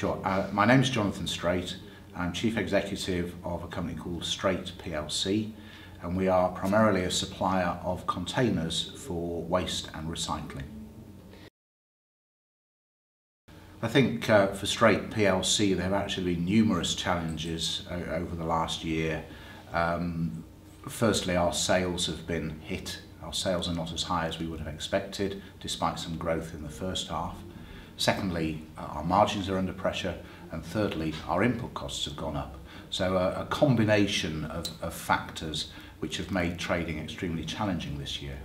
Sure. My name is Jonathan Straight. I'm Chief Executive of a company called Straight PLC, and we are primarily a supplier of containers for waste and recycling. I think for Straight PLC there have actually been numerous challenges over the last year. Firstly, our sales have been hit. Our sales are not as high as we would have expected, despite some growth in the first half. Secondly, our margins are under pressure, and thirdly, our input costs have gone up. So a combination of factors which have made trading extremely challenging this year.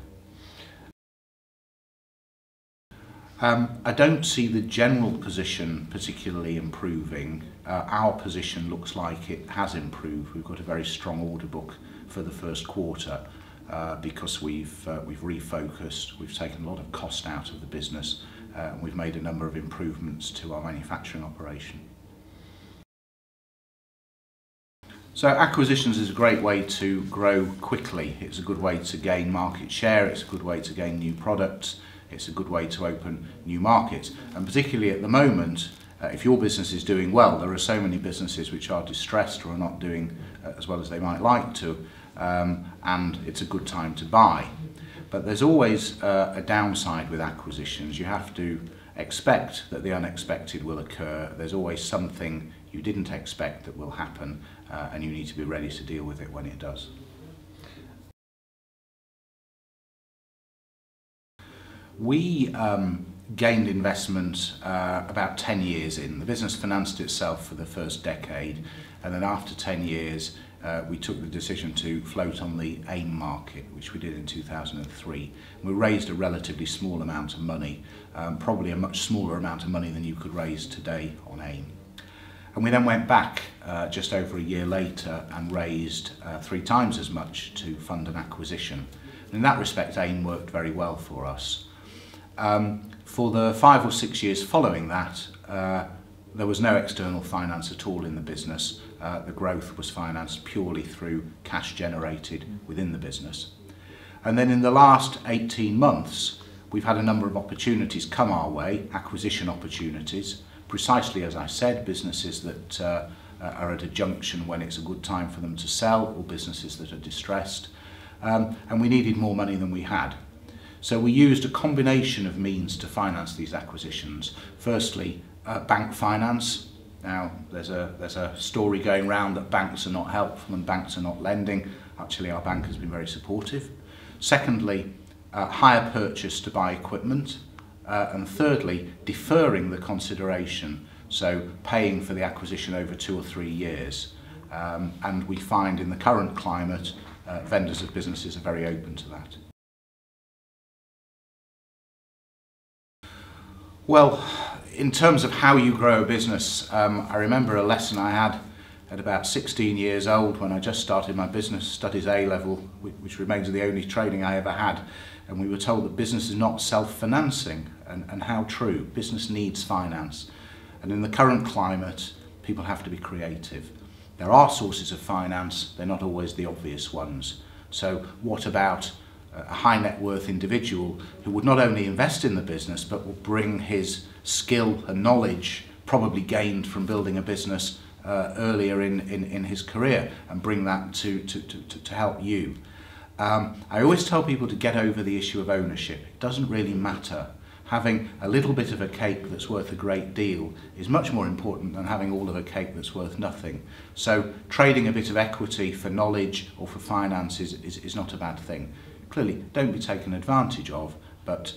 I don't see the general position particularly improving. Our position looks like it has improved. We've got a very strong order book for the first quarter because we've refocused, we've taken a lot of cost out of the business, and we've made a number of improvements to our manufacturing operation. So acquisitions is a great way to grow quickly. It's a good way to gain market share, it's a good way to gain new products, it's a good way to open new markets. And particularly at the moment, if your business is doing well, there are so many businesses which are distressed or are not doing as well as they might like to, and it's a good time to buy. But there's always a downside with acquisitions. You have to expect that the unexpected will occur. There's always something you didn't expect that will happen, and you need to be ready to deal with it when it does. We gained investment about 10 years in. The business financed itself for the first decade, and then after 10 years we took the decision to float on the AIM market, which we did in 2003. We raised a relatively small amount of money, probably a much smaller amount of money than you could raise today on AIM. And we then went back just over a year later and raised 3 times as much to fund an acquisition. And in that respect, AIM worked very well for us. For the 5 or 6 years following that, there was no external finance at all in the business. The growth was financed purely through cash generated within the business. And then in the last 18 months, we've had a number of opportunities come our way, acquisition opportunities, precisely as I said, businesses that are at a junction when it's a good time for them to sell, or businesses that are distressed. And we needed more money than we had. So we used a combination of means to finance these acquisitions. Firstly, bank finance. Now, there's a story going around that banks are not helpful and banks are not lending. Actually, our bank has been very supportive. Secondly, hire purchase to buy equipment. And thirdly, deferring the consideration, so paying for the acquisition over 2 or 3 years. And we find in the current climate, vendors of businesses are very open to that. Well, in terms of how you grow a business, I remember a lesson I had at about 16 years old when I just started my business studies A-level, which remains the only training I ever had. And we were told that business is not self-financing, and how true. Business needs finance. And in the current climate, people have to be creative. There are sources of finance, they're not always the obvious ones. So what about a high net worth individual who would not only invest in the business but will bring his skill and knowledge, probably gained from building a business earlier in his career, and bring that to help you. I always tell people to get over the issue of ownership. It doesn't really matter. Having a little bit of a cake that's worth a great deal is much more important than having all of a cake that's worth nothing. So trading a bit of equity for knowledge or for finance is not a bad thing. Clearly, don't be taken advantage of, but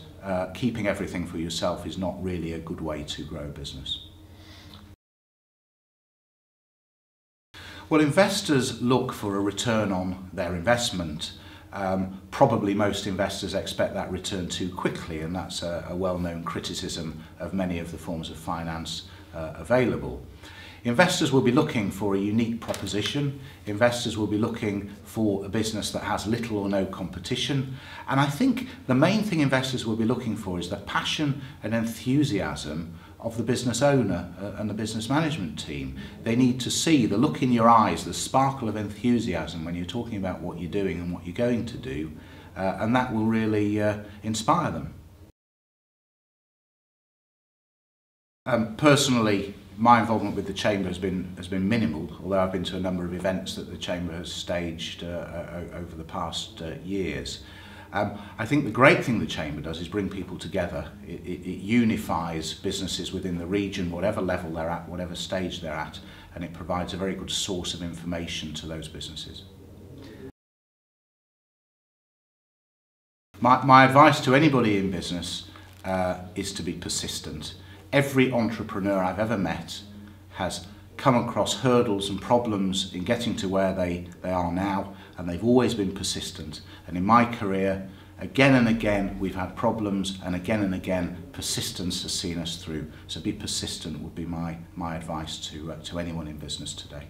keeping everything for yourself is not really a good way to grow a business. Well, investors look for a return on their investment. Probably most investors expect that return too quickly, and that's a well-known criticism of many of the forms of finance available. Investors will be looking for a unique proposition. Investors will be looking for a business that has little or no competition. And I think the main thing investors will be looking for is the passion and enthusiasm of the business owner and the business management team. They need to see the look in your eyes, the sparkle of enthusiasm when you're talking about what you're doing and what you're going to do, and that will really inspire them. Personally, My involvement with the Chamber has been minimal, although I've been to a number of events that the Chamber has staged over the past years. I think the great thing the Chamber does is bring people together. It unifies businesses within the region, whatever level they're at, whatever stage they're at, and it provides a very good source of information to those businesses. My advice to anybody in business is to be persistent. Every entrepreneur I've ever met has come across hurdles and problems in getting to where they are now, and they've always been persistent. And in my career, again and again, we've had problems, and again, persistence has seen us through. So be persistent would be my advice to anyone in business today.